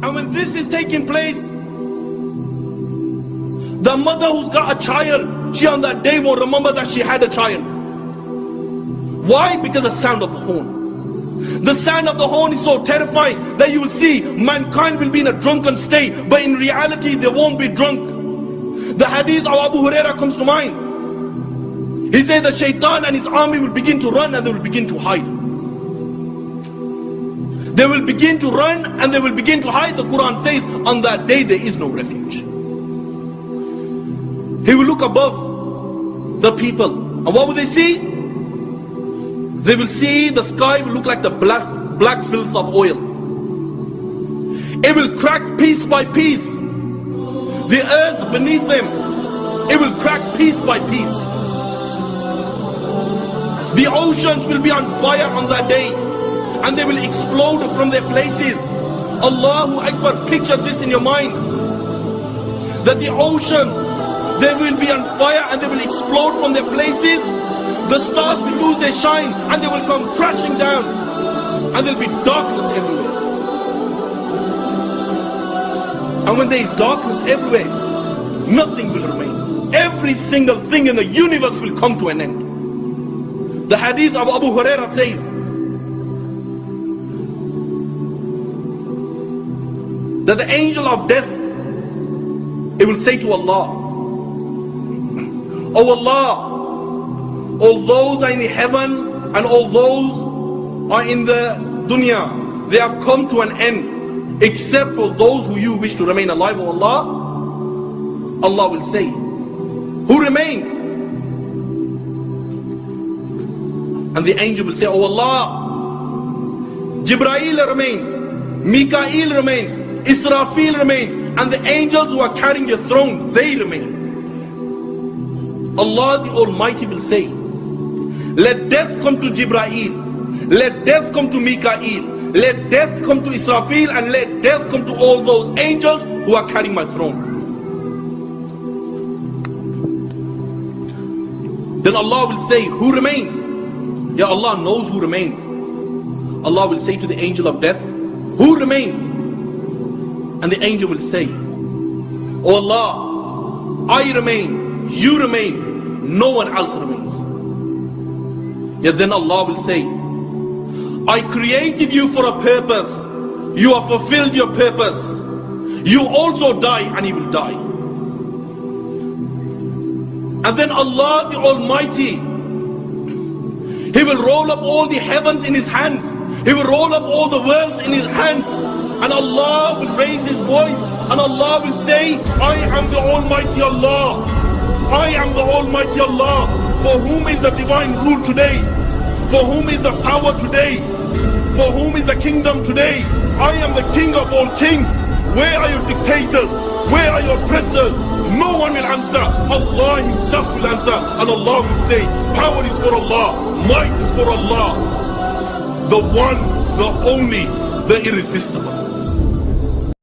And when this is taking place, the mother who's got a child, she on that day won't remember that she had a child. Why? Because the sound of the horn. The sound of the horn is so terrifying that you will see mankind will be in a drunken state, but in reality they won't be drunk. The hadith of Abu Huraira comes to mind. He said the shaitan and his army will begin to run and they will begin to hide. They will begin to run and they will begin to hide. The Quran says on that day there is no refuge. He will look above the people, and what will they see? They will see the sky will look like the black filth of oil. It will crack piece by piece. The earth beneath them, it will crack piece by piece. The oceans will be on fire on that day, and they will explode from their places. Allahu Akbar, picture this in your mind. That the oceans, they will be on fire and they will explode from their places. The stars will lose their shine and they will come crashing down. And there will be darkness everywhere. And when there is darkness everywhere, nothing will remain. Every single thing in the universe will come to an end. The hadith of Abu Huraira says, that the angel of death, it will say to Allah, "Oh Allah, all those are in the heaven and all those are in the dunya, they have come to an end, except for those who you wish to remain alive, O Allah." Allah will say, "Who remains?" And the angel will say, "Oh Allah, Jibreel remains, Mikael remains, Israfil remains, and the angels who are carrying your throne, they remain." Allah the Almighty will say, "Let death come to Jibreel, let death come to Mikael, let death come to Israfil, and let death come to all those angels who are carrying my throne." Then Allah will say, "Who remains?" Ya Allah knows who remains. Allah will say to the angel of death, "Who remains?" And the angel will say, "Oh Allah, I remain, you remain, no one else remains." Yet then Allah will say, "I created you for a purpose, you have fulfilled your purpose, you also die and you will die." And then Allah the Almighty, He will roll up all the heavens in His hands, He will roll up all the worlds in His hands, and Allah will raise His voice and Allah will say, "I am the Almighty Allah, I am the Almighty Allah, for whom is the divine rule today, for whom is the power today, for whom is the kingdom today. I am the King of all kings. Where are your dictators? Where are your oppressors?" No one will answer. Allah Himself will answer, and Allah will say, "Power is for Allah, might is for Allah, the one, the only, the irresistible."